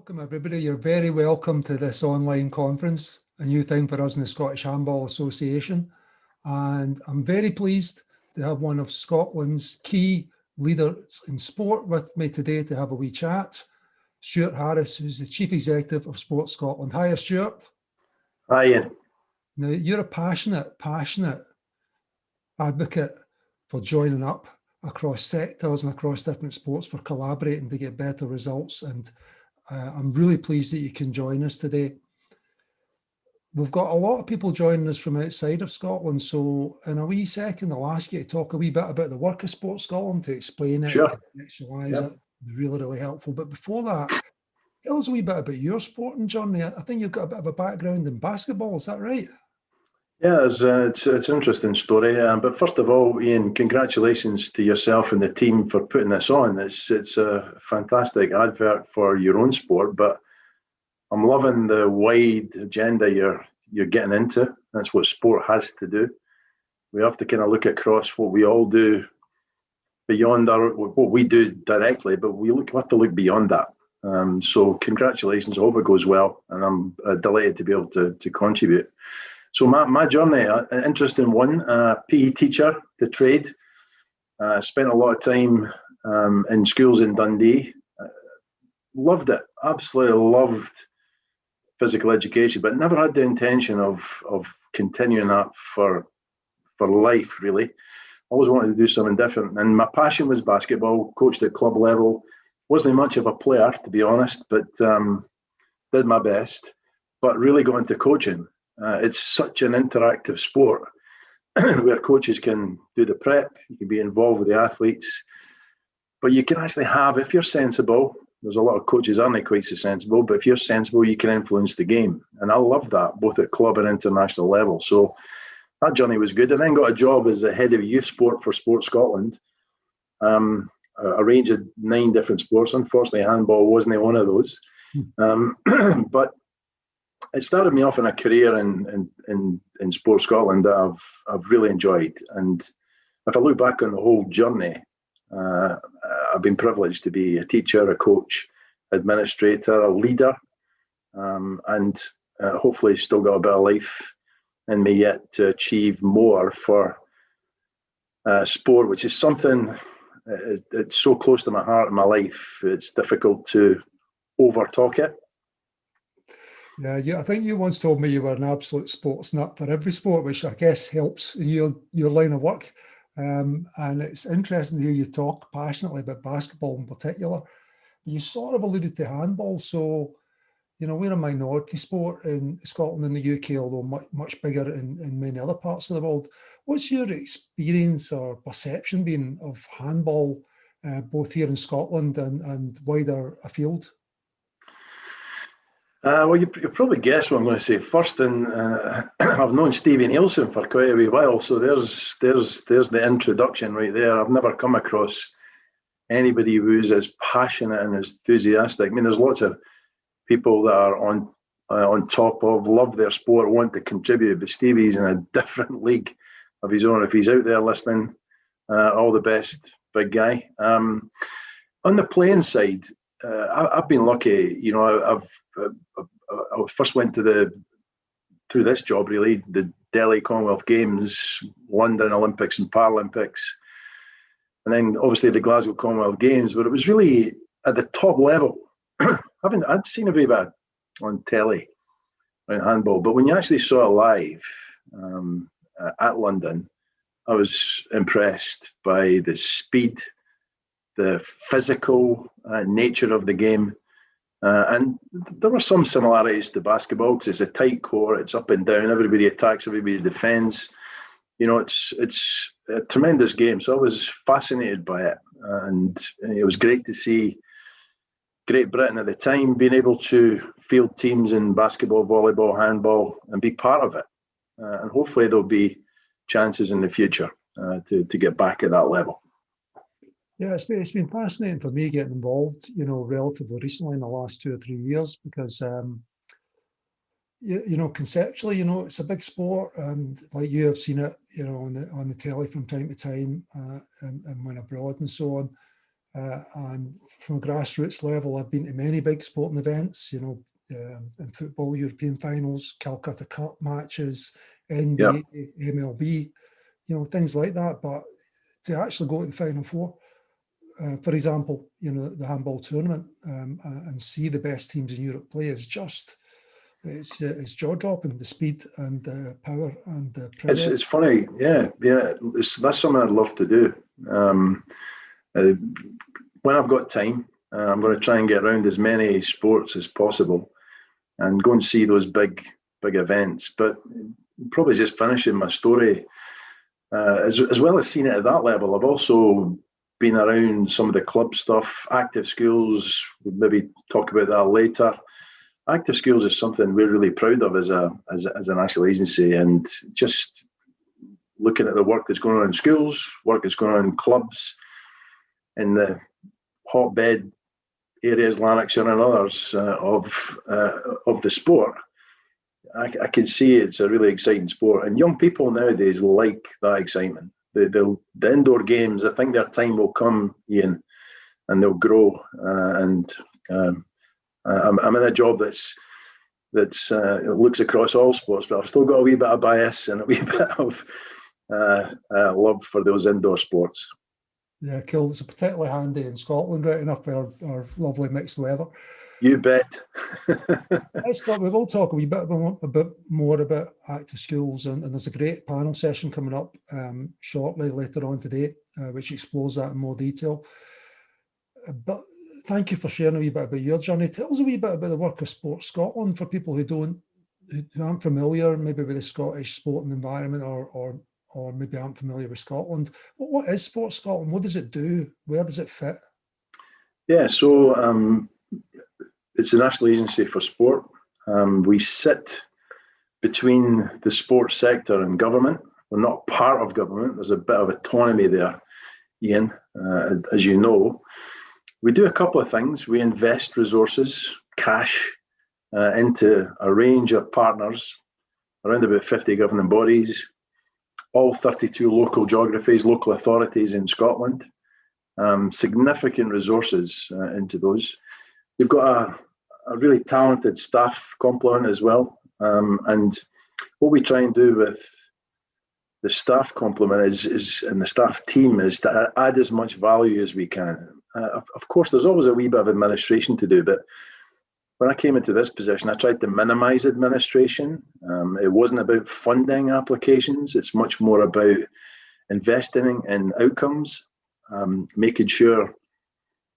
Welcome everybody. You're very welcome to this online conference, a new thing for us in the Scottish Handball Association. And I'm very pleased to have one of Scotland's key leaders in sport with me today to have a wee chat. Stewart Harris, who's the Chief Executive of Sports Scotland. Hiya, Stewart. Hi, Ian. Now, you're a passionate advocate for joining up across sectors and across different sports for collaborating to get better results. And I'm really pleased that you can join us today. We've got a lot of people joining us from outside of Scotland. So in a wee second, I'll ask you to talk a wee bit about the work of Sports Scotland, to explain it, Sure. to contextualise it. Really, really helpful. But before that, tell us a wee bit about your sporting journey. I think you've got a bit of a background in basketball, is that right? Yeah, it's an interesting story. But first of all, Ian, congratulations to yourself and the team for putting this on. It's a fantastic advert for your own sport, but I'm loving the wide agenda you're getting into. That's what sport has to do. We have to kind of look across what we all do beyond what we do directly, but we have to look beyond that. So congratulations. I hope it goes well, and I'm delighted to be able to contribute. So my journey, an interesting one, PE teacher to trade. Spent a lot of time in schools in Dundee. Loved it, absolutely loved physical education, but never had the intention of continuing that for life, really. Always wanted to do something different. And my passion was basketball, coached at club level. Wasn't much of a player, to be honest, but did my best. But really got into coaching. It's such an interactive sport where coaches can do the prep, you can be involved with the athletes, but you can actually have, if you're sensible, there's a lot of coaches aren't quite so sensible, but if you're sensible, you can influence the game. And I love that, both at club and international level. So that journey was good. And then got a job as the head of youth sport for Sports Scotland, a range of 9 different sports. Unfortunately, handball wasn't one of those. But it started me off in a career in Sports Scotland that I've really enjoyed. And if I look back on the whole journey, I've been privileged to be a teacher, a coach, administrator, a leader, and hopefully still got a bit of life in me yet to achieve more for sport, which is something it's so close to my heart and my life. It's difficult to over-talk it. Yeah, I think you once told me you were an absolute sports nut for every sport, which I guess helps in your line of work. And it's interesting to hear you talk passionately about basketball in particular. You sort of alluded to handball. So, you know, we're a minority sport in Scotland and the UK, although much bigger in many other parts of the world. What's your experience or perception been of handball, both here in Scotland and wider afield? Well, you probably guess what I'm going to say first. And I've known Stevie Nielsen for quite a wee while, so there's the introduction right there. I've never come across anybody who's as passionate and enthusiastic. I mean, there's lots of people that are on top of, love their sport, want to contribute, but Stevie's in a different league of his own. If he's out there listening, all the best, big guy. On the playing side, I've been lucky. You know, I first went through this job, really, the Delhi Commonwealth Games, London Olympics and Paralympics, and then obviously the Glasgow Commonwealth Games, but it was really at the top level. I'd seen a wee bit on telly on handball, but when you actually saw it live at London, I was impressed by the speed, the physical nature of the game. And there were some similarities to basketball because it's a tight court, it's up and down, everybody attacks, everybody defends. You know, it's a tremendous game. So I was fascinated by it. And it was great to see Great Britain at the time being able to field teams in basketball, volleyball, handball, and be part of it. And hopefully there'll be chances in the future to get back at that level. Yeah, it's been fascinating for me getting involved, you know, relatively recently in the last 2 or 3 years, because, you know, conceptually, you know, it's a big sport, and like you have seen it, you know, on the telly from time to time, and when abroad and so on. And from a grassroots level, I've been to many big sporting events, you know, in football, European finals, Calcutta Cup matches, NBA, MLB, you know, things like that. But to actually go to the Final Four, for example, you know, the handball tournament, and see the best teams in Europe play is just, it's jaw-dropping, the speed and the power and the prowess. It's funny, that's something I'd love to do. When I've got time, I'm going to try and get around as many sports as possible and go and see those big events. But probably just finishing my story, as well as seeing it at that level, I've also been around some of the club stuff, active schools. We'll maybe talk about that later. Active schools is something we're really proud of as a national agency, and just looking at the work that's going on in schools, work that's going on in clubs, in the hotbed areas, Lanarkshire and others of the sport. I can see it's a really exciting sport, and young people nowadays like that excitement. The indoor games, I think their time will come, Ian, and they'll grow. I'm in a job that's it looks across all sports, but I've still got a wee bit of bias and a wee bit of love for those indoor sports. Yeah, cool. It's particularly handy in Scotland, right enough, for our lovely mixed weather. You bet. We will talk a wee bit more about active schools, and there's a great panel session coming up shortly later on today, which explores that in more detail. But thank you for sharing a wee bit about your journey. Tell us a wee bit about the work of Sports Scotland for people who aren't familiar maybe with the Scottish sporting environment, or maybe aren't familiar with Scotland. What is Sports Scotland? What does it do? Where does it fit? Yeah, so it's a national agency for sport. We sit between the sports sector and government. We're not part of government. There's a bit of autonomy there, Ian, as you know. We do a couple of things. We invest resources, cash, into a range of partners, around about 50 governing bodies, all 32 local geographies, local authorities in Scotland. Significant resources into those. We've got a really talented staff complement as well. And what we try and do with the staff complement is and the staff team is to add as much value as we can. Of course, there's always a wee bit of administration to do, but when I came into this position, I tried to minimise administration. It wasn't about funding applications. It's much more about investing in outcomes, making sure,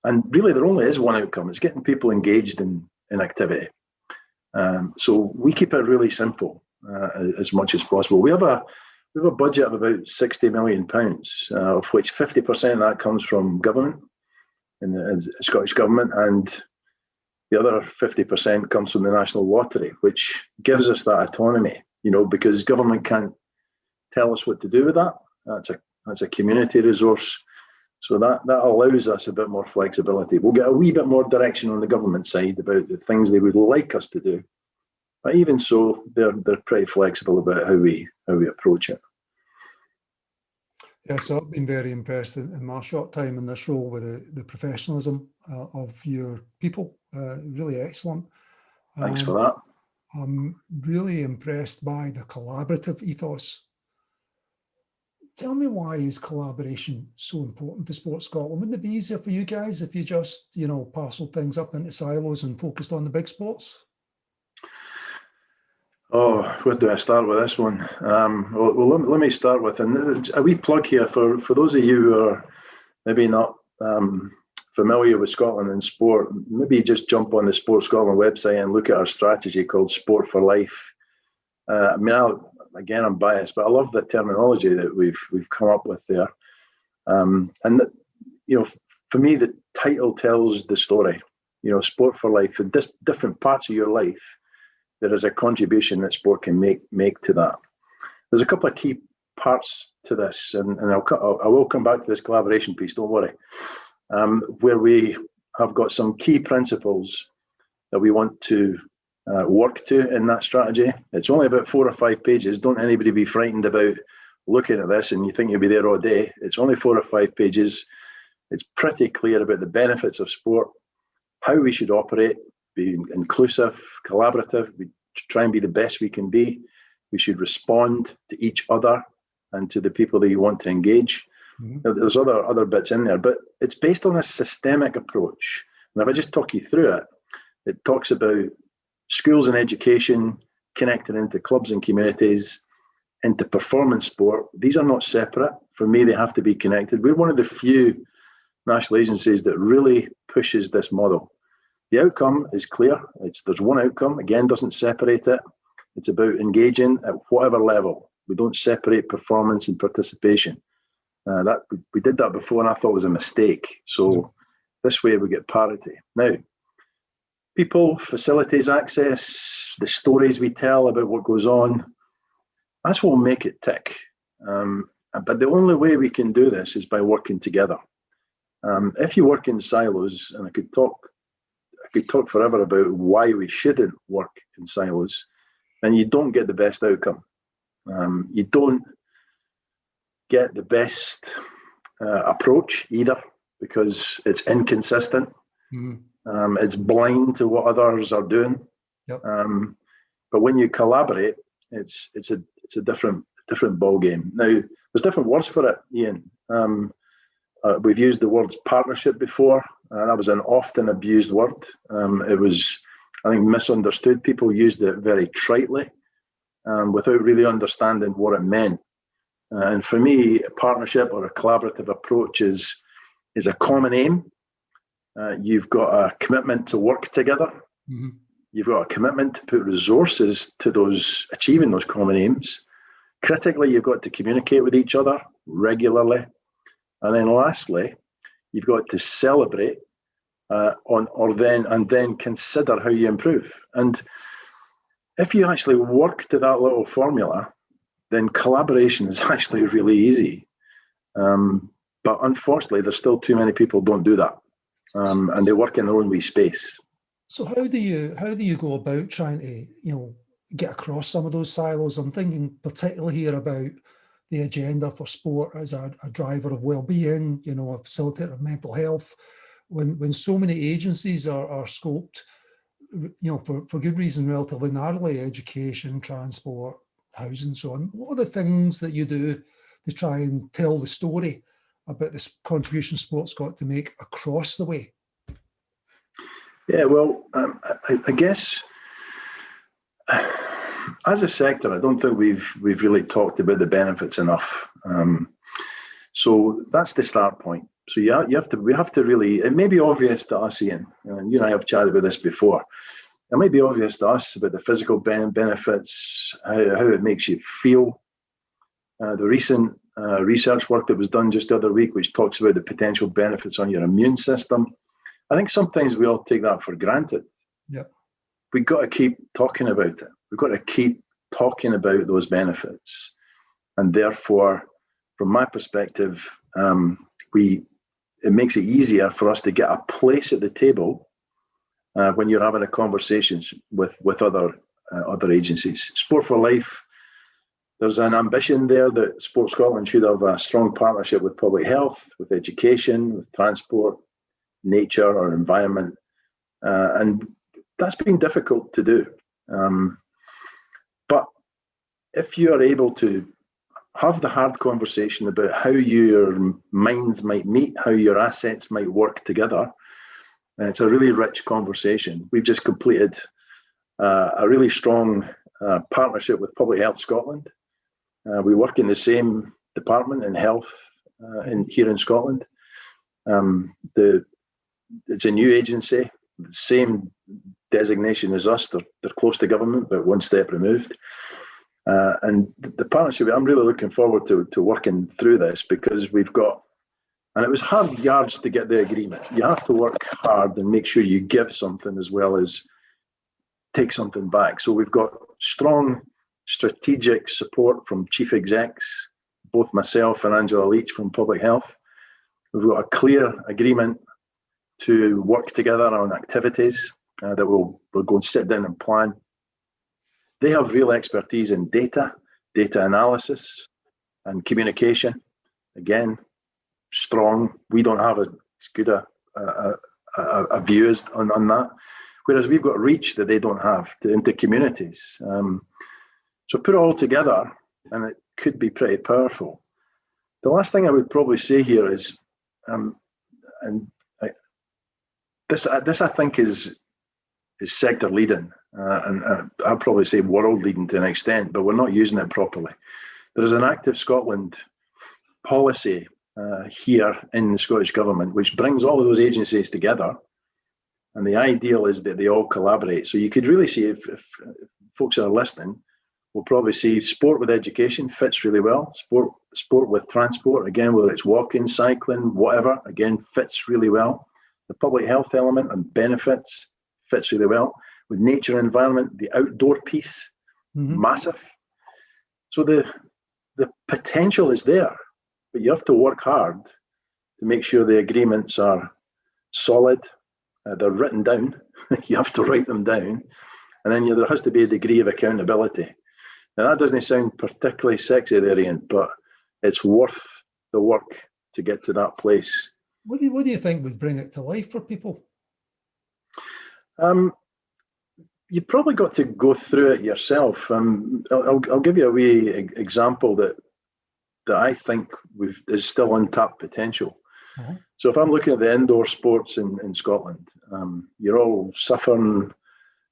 and really there only is one outcome. It's getting people engaged in activity. So we keep it really simple as much as possible. We have a budget of about £60 million, of which 50% of that comes from government, in the Scottish government, and the other 50% comes from the National Lottery, which gives us that autonomy, because government can't tell us what to do with that. That's a community resource. So that allows us a bit more flexibility. We'll get a wee bit more direction on the government side about the things they would like us to do. But even so, they're pretty flexible about how we approach it. Yes, I've been very impressed in my short time in this role with the professionalism of your people. Really excellent. Thanks for that. I'm really impressed by the collaborative ethos. Tell me, why is collaboration so important to Sports Scotland? Wouldn't it be easier for you guys if you just, parceled things up into silos and focused on the big sports? Oh, where do I start with this one? Well, let me start with a wee plug here for those of you who are maybe not familiar with Scotland and sport. Maybe just jump on the Sports Scotland website and look at our strategy called Sport for Life. Again, I'm biased, but I love the terminology that we've come up with there. For me, the title tells the story. Sport for Life. For different parts of your life, there is a contribution that sport can make to that. There's a couple of key parts to this, and I will come back to this collaboration piece, don't worry, where we have got some key principles that we want to work to in that strategy. It's only about 4 or 5 pages. Don't anybody be frightened about looking at this and you think you'll be there all day. It's only 4 or 5 pages. It's pretty clear about the benefits of sport, how we should operate, be inclusive, collaborative. We try and be the best we can be. We should respond to each other and to the people that you want to engage. Now, there's other bits in there, but it's based on a systemic approach. And if I just talk you through it, it talks about schools and education connected into clubs and communities, into performance sport. These are not separate. For me, they have to be connected. We're one of the few national agencies that really pushes this model. The outcome is clear. There's one outcome, again, doesn't separate it. It's about engaging at whatever level. We don't separate performance and participation. We did that before, and I thought it was a mistake. So this way we get parity. Now, people, facilities, access, the stories we tell about what goes on, that's what will make it tick. But the only way we can do this is by working together. If you work in silos, and I could talk forever about why we shouldn't work in silos, then you don't get the best outcome. You don't get the best approach either, because it's inconsistent. It's blind to what others are doing. Yep. But when you collaborate, it's a different ball game. Now, there's different words for it, Ian. We've used the word partnership before. That was an often abused word. It was, I think, misunderstood. People used it very tritely without really understanding what it meant. And for me, a partnership or a collaborative approach is a common aim. You've got a commitment to work together. You've got a commitment to put resources to achieving those common aims. Critically, you've got to communicate with each other regularly. And then lastly, you've got to celebrate and then consider how you improve. And if you actually work to that little formula, then collaboration is actually really easy. But unfortunately, there's still too many people don't do that. And they work in their own wee space. So how do you go about trying to, get across some of those silos? I'm thinking particularly here about the agenda for sport as a driver of well-being, a facilitator of mental health. When so many agencies are scoped, for good reason, relatively narrowly, education, transport, housing, so on. What are the things that you do to try and tell the story about this contribution sport's got to make across the way? Yeah, well, I guess as a sector, I don't think we've really talked about the benefits enough. So that's the start point. So we have to really, it may be obvious to us, Ian, and you and I have chatted about this before. It might be obvious to us about the physical benefits, how it makes you feel. The recent research work that was done just the other week, which talks about the potential benefits on your immune system. I think sometimes we all take that for granted. Yep. We've got to keep talking about it. We've got to keep talking about those benefits. And therefore, from my perspective, it makes it easier for us to get a place at the table when you're having a conversation with other agencies. Sport for Life, there's an ambition there that Sports Scotland should have a strong partnership with public health, with education, with transport, nature or environment. And that's been difficult to do. But if you are able to have the hard conversation about how your minds might meet, how your assets might work together, it's a really rich conversation. We've just completed a really strong partnership with Public Health Scotland. We work in the same department in health here in Scotland. It's a new agency, the same designation as us. They're close to government, but one step removed. And the partnership, I'm really looking forward to working through this, because we've got, and it was hard yards to get the agreement. You have to work hard and make sure you give something as well as take something back. So we've got strong strategic support from chief execs, both myself and Angela Leach from Public Health. We've got a clear agreement to work together on activities that we'll go and sit down and plan. They have real expertise in data analysis and communication. Again, strong. We don't have as good a view as on that. Whereas we've got reach that they don't have into communities. So put it all together, and it could be pretty powerful. The last thing I would probably say here is, this I think is sector leading, and I'd probably say world leading to an extent, but we're not using it properly. There is an Active Scotland policy here in the Scottish Government, which brings all of those agencies together. And the ideal is that they all collaborate. So you could really see, if folks are listening, we'll probably see sport with education fits really well. Sport with transport, again, whether it's walking, cycling, whatever, again, fits really well. The public health element and benefits fits really well. With nature and environment, the outdoor piece, massive. So the potential is there, but you have to work hard to make sure the agreements are solid. They're written down. You have to write them down. And then there has to be a degree of accountability. Now, that doesn't sound particularly sexy there, Ian, but it's worth the work to get to that place. What do you think would bring it to life for people? You've probably got to go through it yourself. I'll give you a wee example that I think is still untapped potential. So if I'm looking at the indoor sports in Scotland, you're all suffering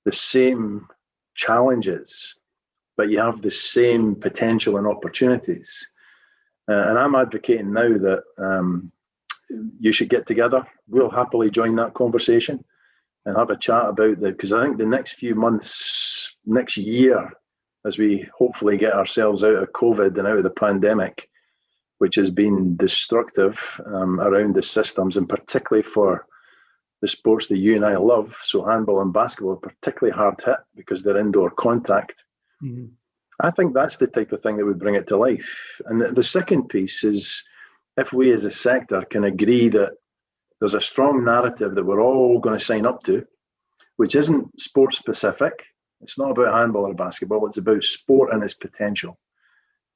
the same challenges, but you have the same potential and opportunities. And I'm advocating now that you should get together. We'll happily join that conversation and have a chat about because I think the next few months, next year, as we hopefully get ourselves out of COVID and out of the pandemic, which has been destructive around the systems, and particularly for the sports that you and I love. So handball and basketball are particularly hard hit because they're indoor contact. I think that's the type of thing that would bring it to life. And the second piece is, if we as a sector can agree that there's a strong narrative that we're all going to sign up to, which isn't sport specific. It's not about handball or basketball. It's about sport and its potential.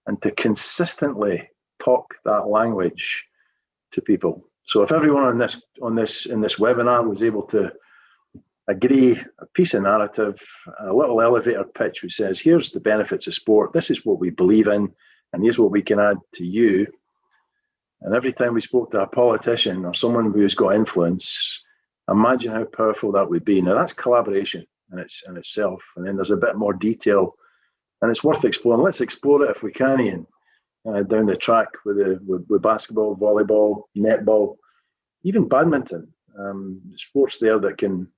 And to consistently talk that language to people. So if everyone in this webinar was able to agree a piece of narrative, a little elevator pitch which says, here's the benefits of sport, this is what we believe in, and here's what we can add to you. And every time we spoke to a politician or someone who's got influence, imagine how powerful that would be. Now that's collaboration in itself. And then there's a bit more detail, and it's worth exploring. Let's explore it if we can, Ian, down the track with basketball, volleyball, netball, even badminton. Sports there that can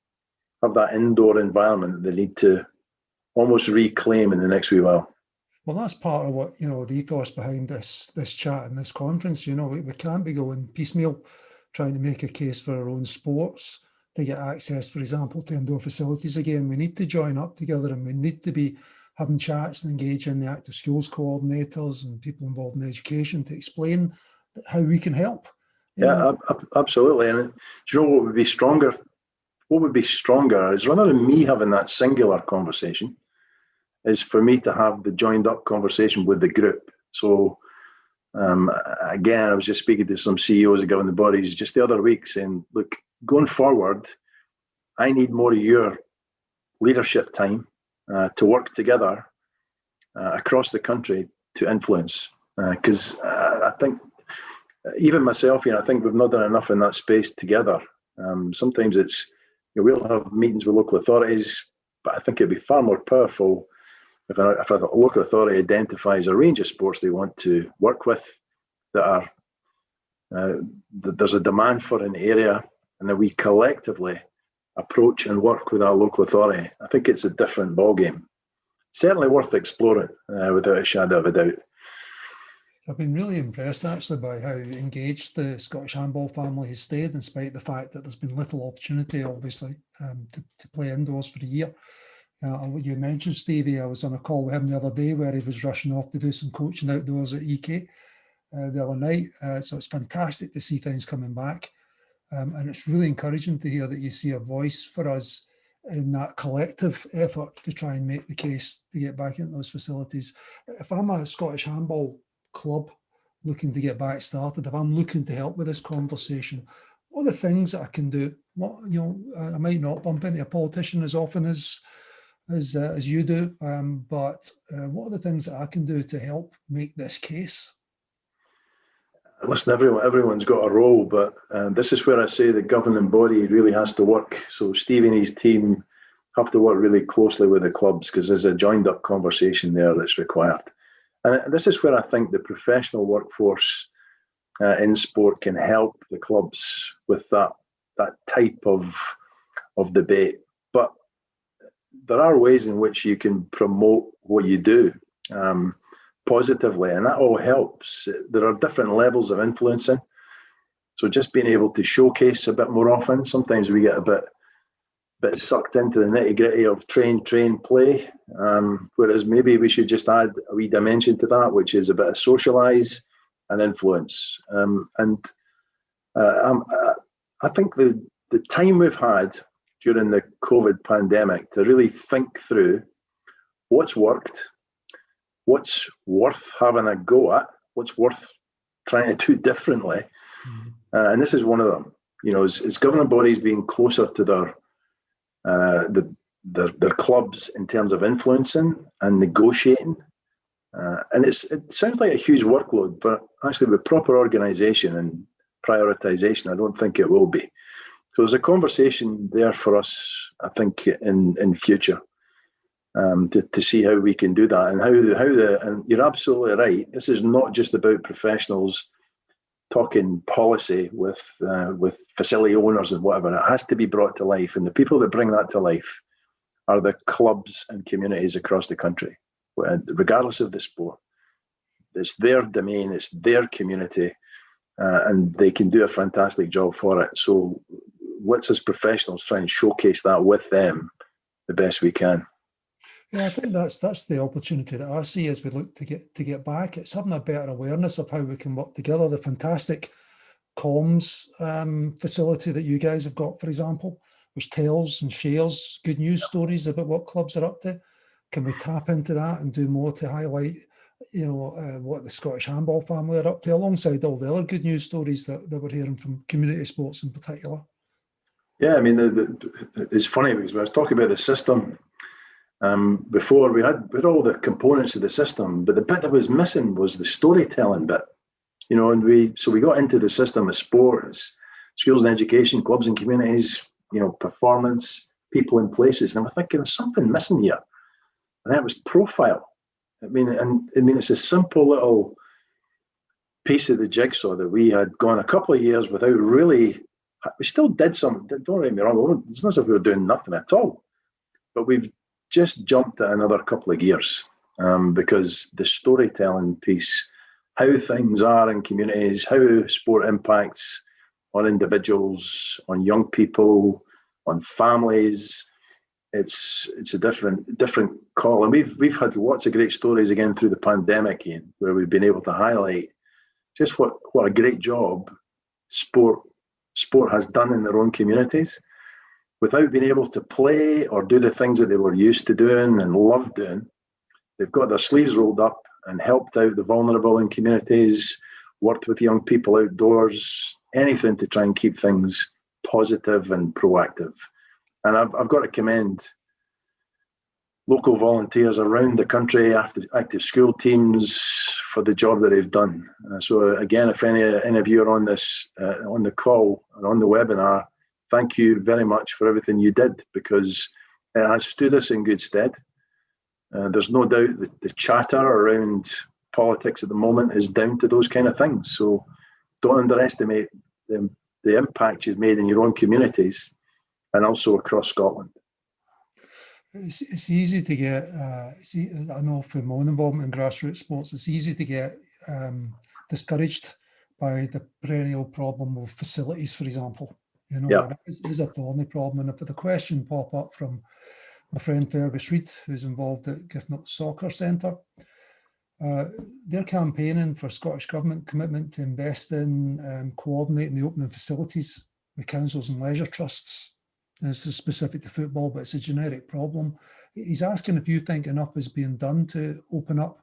have that indoor environment that they need to almost reclaim in the next wee while. Well, that's part of what, the ethos behind this chat and this conference. We can't be going piecemeal, trying to make a case for our own sports to get access, for example, to indoor facilities again. We need to join up together, and we need to be having chats and engaging the active schools coordinators and people involved in education to explain how we can help. Absolutely. And do you know what would be stronger? What would be stronger is, rather than me having that singular conversation, is for me to have the joined up conversation with the group. So again, I was just speaking to some CEOs of governing bodies just the other week saying, look, going forward, I need more of your leadership time to work together across the country to influence. Because I think, even myself, I think we've not done enough in that space together. Sometimes it's, we'll have meetings with local authorities, but I think it'd be far more powerful if a local authority identifies a range of sports they want to work with that are that there's a demand for an area, and that we collectively approach and work with our local authority. I think it's a different ballgame. Certainly worth exploring without a shadow of a doubt. I've been really impressed actually by how engaged the Scottish handball family has stayed, in spite of the fact that there's been little opportunity, obviously, to play indoors for a year. You mentioned Stevie, I was on a call with him the other day where he was rushing off to do some coaching outdoors at EK the other night. So it's fantastic to see things coming back. And it's really encouraging to hear that you see a voice for us in that collective effort to try and make the case to get back into those facilities. If I'm a Scottish handball club, looking to get back started, if I'm looking to help with this conversation, what are the things that I can do? What, you know, I might not bump into a politician as often as you do, but what are the things that I can do to help make this case? Listen, everyone's got a role, but this is where I say the governing body really has to work. So Steve and his team have to work really closely with the clubs, because there's a joined up conversation there that's required. And this is where I think the professional workforce in sport can help the clubs with that type of debate. But there are ways in which you can promote what you do positively, and that all helps. There are different levels of influencing. So just being able to showcase a bit more often. Sometimes we get a bit sucked into the nitty-gritty of train, play, whereas maybe we should just add a wee dimension to that, which is a bit of socialise and influence. I think the time we've had during the COVID pandemic to really think through what's worked, what's worth having a go at, what's worth trying to do differently. And this is one of them. You know, it's governing bodies being closer to their clubs in terms of influencing and negotiating. And it sounds like a huge workload, but actually with proper organisation and prioritisation, I don't think it will be. So there's a conversation there for us, I think, in future, to see how we can do that, and and you're absolutely right. This is not just about professionals talking policy with facility owners and whatever. It has to be brought to life, and the people that bring that to life are the clubs and communities across the country, regardless of the sport. It's their domain, it's their community, and they can do a fantastic job for it. So let's, as professionals, try and showcase that with them the best we can. Yeah, I think that's the opportunity that I see as we look to get back. It's having a better awareness of how we can work together. The fantastic comms facility that you guys have got, for example, which tells and shares good news stories about what clubs are up to. Can we tap into that and do more to highlight, you know, what the Scottish Handball family are up to, alongside all the other good news stories that we're hearing from community sports in particular? Yeah, I mean, it's funny because when I was talking about the system before, we had all the components of the system, but the bit that was missing was the storytelling bit. You know, and we got into the system of sports, schools and education, clubs and communities, you know, performance, people and places, and we're thinking there's something missing here, and that was profile. I mean, it's a simple little piece of the jigsaw that we had gone a couple of years without really. We still did some, don't get me wrong, it's not as if we were doing nothing at all, but we've just jumped at another couple of gears because the storytelling piece, how things are in communities, how sport impacts on individuals, on young people, on families, it's a different call. And we've had lots of great stories again through the pandemic, Ian, where we've been able to highlight just what a great job sport has done in their own communities without being able to play or do the things that they were used to doing and loved doing. They've got their sleeves rolled up and helped out the vulnerable in communities, worked with young people outdoors, anything to try and keep things positive and proactive. And I've got to commend local volunteers around the country, active school teams, for the job that they've done. So again, if any of you are on this, on the call and on the webinar, thank you very much for everything you did, because it has stood us in good stead. There's no doubt that the chatter around politics at the moment is down to those kind of things. So don't underestimate the impact you've made in your own communities and also across Scotland. It's easy to get, I know from my own involvement in grassroots sports, it's easy to get discouraged by the perennial problem of facilities, for example. You know, yeah. It is a thorny problem. And if the question pop up from my friend Fergus Reid, who's involved at Giffnock Soccer Centre, they're campaigning for Scottish Government commitment to invest in coordinating the opening facilities with councils and leisure trusts. This is specific to football, but it's a generic problem. He's asking if you think enough is being done to open up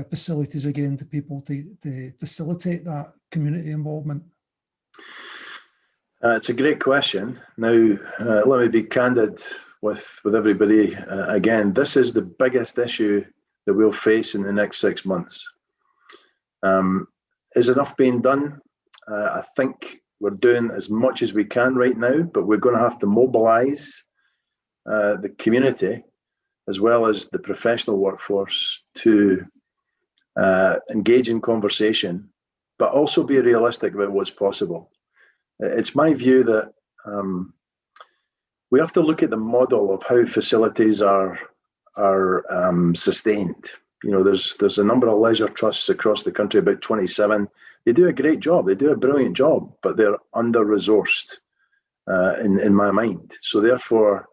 facilities again to people to facilitate that community involvement? It's a great question. Now, let me be candid with everybody. Again, this is the biggest issue that we'll face in the next 6 months. Is enough being done? I think we're doing as much as we can right now, but we're going to have to mobilise the community as well as the professional workforce to engage in conversation, but also be realistic about what's possible. It's my view that we have to look at the model of how facilities are sustained. You know, there's a number of leisure trusts across the country, about 27. They do a great job. They do a brilliant job, but they're under-resourced in my mind. So therefore,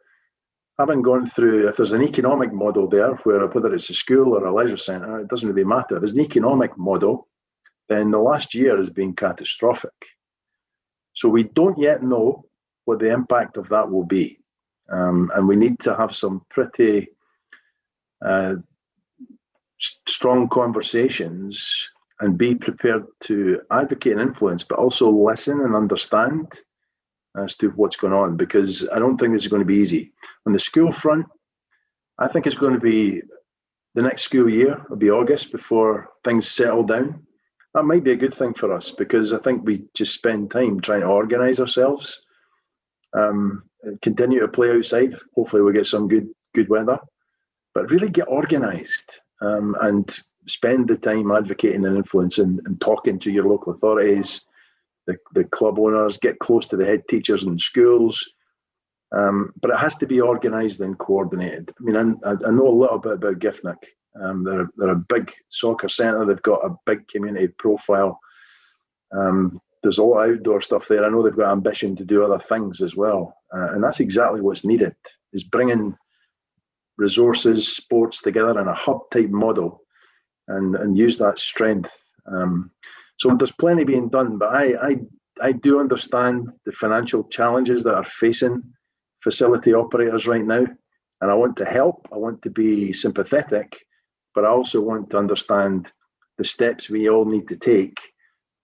having gone through, if there's an economic model there, whether it's a school or a leisure centre, it doesn't really matter. If there's an economic model, then the last year has been catastrophic. So we don't yet know what the impact of that will be. And we need to have some pretty strong conversations and be prepared to advocate and influence, but also listen and understand as to what's going on, because I don't think this is going to be easy. On the school front, I think it's going to be the next school year. It'll be August before things settle down. That might be a good thing for us, because I think we just spend time trying to organise ourselves, continue to play outside. Hopefully we'll get some good weather, but really get organised and spend the time advocating and influencing and talking to your local authorities, the club owners, get close to the head teachers in schools. But it has to be organised and coordinated. I mean, I know a little bit about Giffnock. They're a big soccer centre. They've got a big community profile. There's a lot of outdoor stuff there. I know they've got ambition to do other things as well. And that's exactly what's needed, is bringing resources, sports together in a hub-type model and use that strength. So there's plenty being done, but I do understand the financial challenges that are facing facility operators right now. And I want to help. I want to be sympathetic, but I also want to understand the steps we all need to take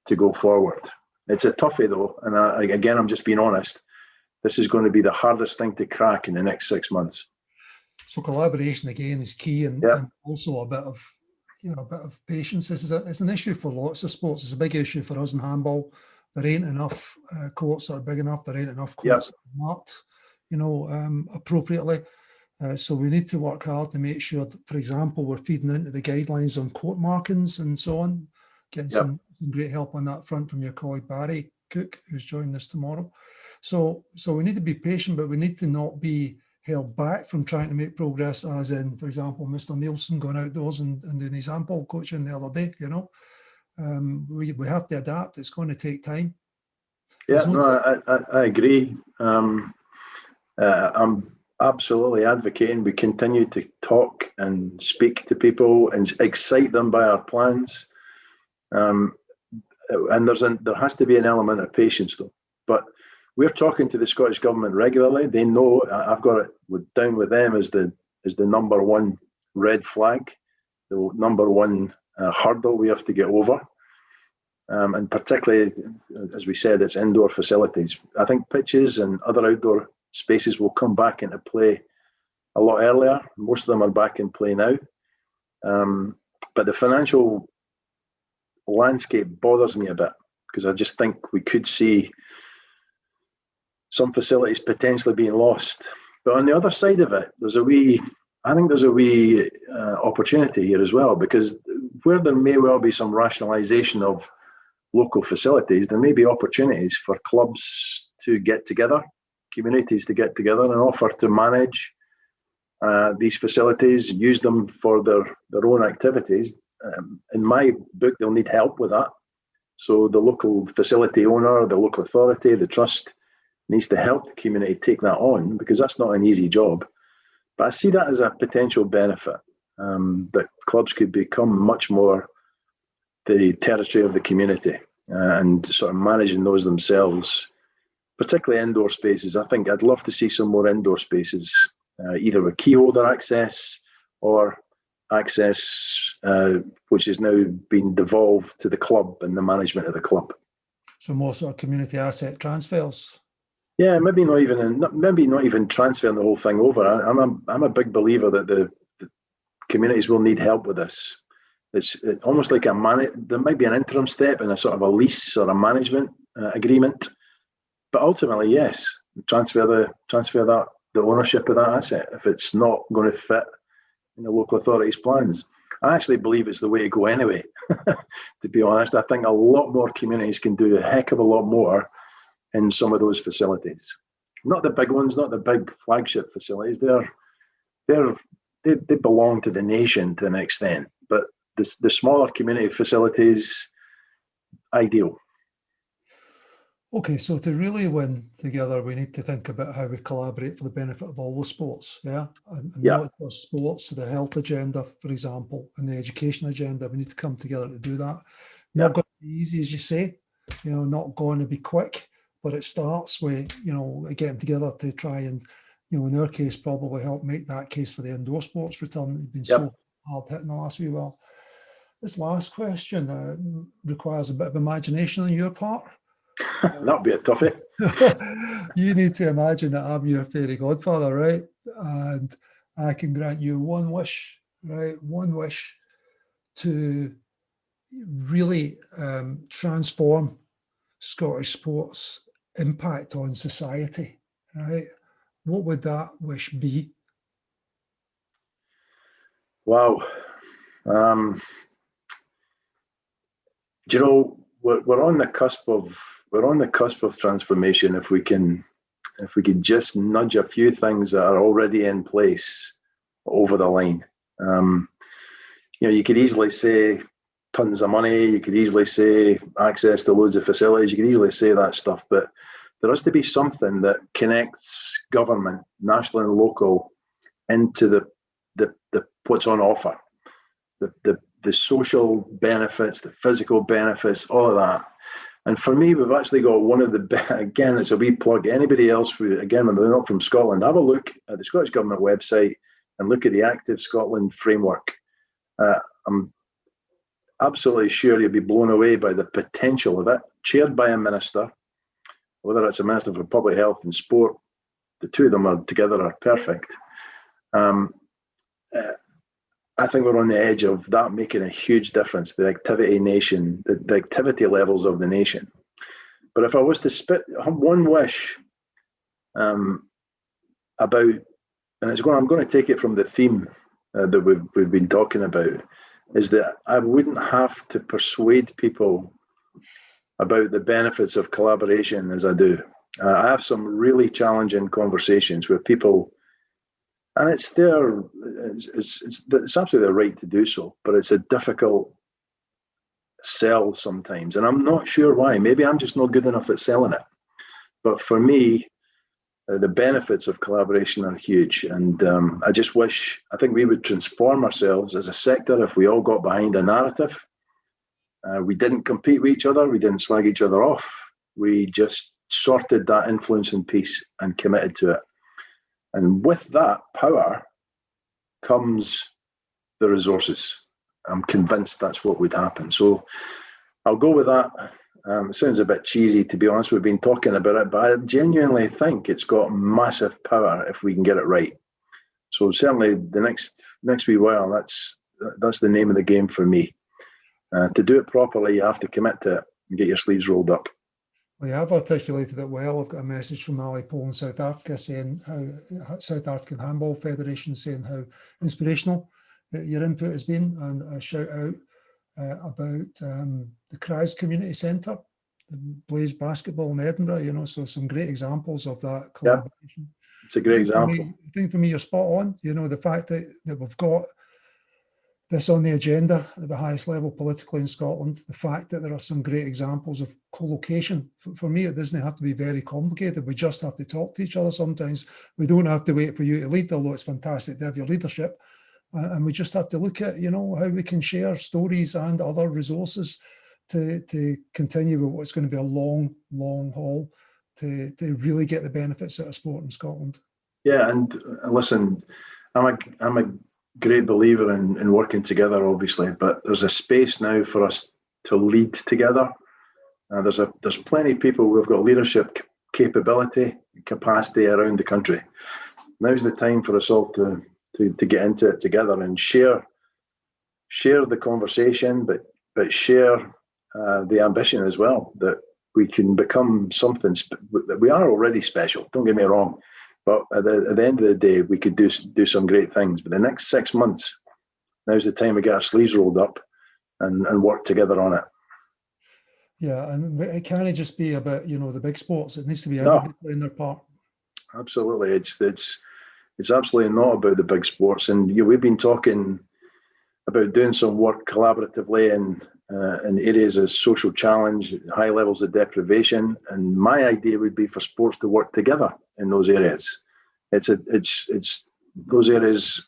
to go forward. It's a toughie though, and again, I'm just being honest. This is going to be the hardest thing to crack in the next 6 months. So collaboration again is key, and also a bit of patience. It's an issue for lots of sports. It's a big issue for us in handball. There ain't enough courts that are big enough. There ain't enough courts that are marked, appropriately. So we need to work hard to make sure that, for example, we're feeding into the guidelines on court markings and so on. Getting some great help on that front from your colleague Barry Cook, who's joining us tomorrow. So we need to be patient, but we need to not be held back from trying to make progress, as in, for example, Mr. Nielsen going outdoors and doing his handball coaching the other day. We have to adapt. It's going to take time. I agree. I'm absolutely advocating we continue to talk and speak to people and excite them by our plans. And there has to be an element of patience though. But we're talking to the Scottish Government regularly. They know I've got it down with them as the number one red flag, the number one hurdle we have to get over. And particularly, as we said, it's indoor facilities. I think pitches and other outdoor spaces will come back into play a lot earlier. Most of them are back in play now. But the financial landscape bothers me a bit, because I just think we could see some facilities potentially being lost. But on the other side of it, there's a wee opportunity here as well, because where there may well be some rationalisation of local facilities, there may be opportunities for clubs to get together, communities to get together and offer to manage these facilities, use them for their own activities. In my book, they'll need help with that. So the local facility owner, the local authority, the trust needs to help the community take that on, because that's not an easy job. But I see that as a potential benefit, that clubs could become much more the territory of the community and sort of managing those themselves, particularly indoor spaces. I think I'd love to see some more indoor spaces, either with key holder access or access, which has now been devolved to the club and the management of the club. So more sort of community asset transfers. Yeah, maybe not even transferring the whole thing over. I'm a big believer that the communities will need help with this. It's almost like there might be an interim step in a sort of a lease or a management agreement, but ultimately, yes, transfer the ownership of that asset if it's not going to fit in the local authority's plans. I actually believe it's the way to go anyway. To be honest, I think a lot more communities can do a heck of a lot more in some of those facilities. Not the big ones, not the big flagship facilities. They belong to the nation to an extent, but the smaller community facilities, ideal. Okay, so to really win together, we need to think about how we collaborate for the benefit of all the sports, yeah? And not just sports, the health agenda, for example, and the education agenda. We need to come together to do that. Not going to be easy, as you say, not going to be quick, but it starts with, getting together to try and, in our case, probably help make that case for the indoor sports return that you've been so hard hit in the last wee while. This last question requires a bit of imagination on your part. That'll be a toughie. You need to imagine that I'm your fairy godfather, right? And I can grant you one wish, right? One wish to really transform Scottish sports' impact on society, right? What would that wish be? Wow. Do you know, we're on the cusp of transformation if we can just nudge a few things that are already in place over the line. You could easily say tons of money, you could easily say access to loads of facilities, you could easily say that stuff, but there has to be something that connects government, national and local, into the what's on offer. The social benefits, the physical benefits, all of that. And for me, we've actually got one of the, again, it's a wee plug, anybody else, again, when they're not from Scotland, have a look at the Scottish Government website and look at the Active Scotland framework. I'm absolutely sure you'll be blown away by the potential of it, chaired by a minister, whether it's a minister for public health and sport, the two of them together are perfect. I think we're on the edge of that making a huge difference, the activity nation, the activity levels of the nation. But if I was to spit one wish about, and I'm going to take it from the theme that we've been talking about, is that I wouldn't have to persuade people about the benefits of collaboration as I do. I have some really challenging conversations where people, and it's absolutely their right to do so, but it's a difficult sell sometimes. And I'm not sure why. Maybe I'm just not good enough at selling it. But for me, the benefits of collaboration are huge. And I think we would transform ourselves as a sector if we all got behind a narrative. We didn't compete with each other. We didn't slag each other off. We just sorted that influencing piece and committed to it. And with that power comes the resources. I'm convinced that's what would happen. So I'll go with that. It sounds a bit cheesy, to be honest. We've been talking about it, but I genuinely think it's got massive power if we can get it right. So certainly the next wee while, that's the name of the game for me. To do it properly, you have to commit to it and get your sleeves rolled up. Well, you have articulated it well. I've got a message from Ali Pole in South Africa saying how South African Handball Federation saying how inspirational your input has been, and a shout out about the Cries Community Centre, the Blaze Basketball in Edinburgh. So some great examples of that collaboration. Yeah, it's a great example. I think for me, you're spot on. The fact that we've got this on the agenda at the highest level politically in Scotland, the fact that there are some great examples of colocation. For me, it doesn't have to be very complicated. We just have to talk to each other sometimes. We don't have to wait for you to lead, although it's fantastic to have your leadership. And we just have to look at, how we can share stories and other resources to continue with what's going to be a long, long haul to really get the benefits out of sport in Scotland. Yeah, and listen, I'm a great believer in working together, obviously, but there's a space now for us to lead together. There's plenty of people who've got leadership capability, capacity around the country. Now's the time for us all to get into it together and share the conversation, but share the ambition as well, that we can become something. We are already special, don't get me wrong, but at the end of the day, we could do some great things. But the next 6 months, now's the time we get our sleeves rolled up and work together on it. Yeah, and it can't just be about, the big sports. It needs to be everybody playing their part. Absolutely. It's absolutely not about the big sports. And we've been talking about doing some work collaboratively in areas of social challenge, high levels of deprivation. And my idea would be for sports to work together in those areas. It's those areas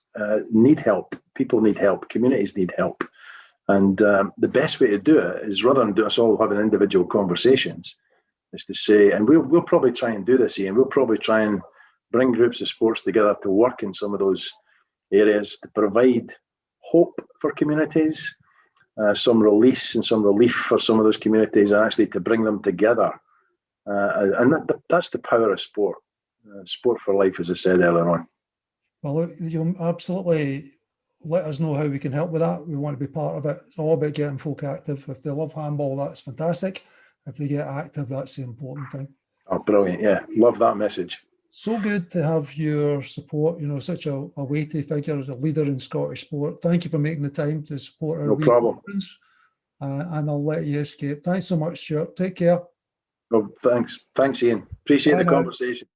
need help. People need help. Communities need help. And the best way to do it is, rather than us all having individual conversations, is to say, and we'll probably try and do this, Ian, we'll probably try and bring groups of sports together to work in some of those areas to provide hope for communities, some release and some relief for some of those communities, and actually to bring them together. And that's the power of sport. Sport for life, as I said earlier on. Well, you'll absolutely let us know how we can help with that. We want to be part of it. It's all about getting folk active. If they love handball, that's fantastic. If they get active, that's the important thing. Oh, brilliant. Yeah, love that message. So good to have your support, such a weighty figure as a leader in Scottish sport. Thank you for making the time to support our conference. And I'll let you escape. Thanks so much, Stuart. Take care. Oh, thanks. Thanks, Ian. Appreciate the conversation.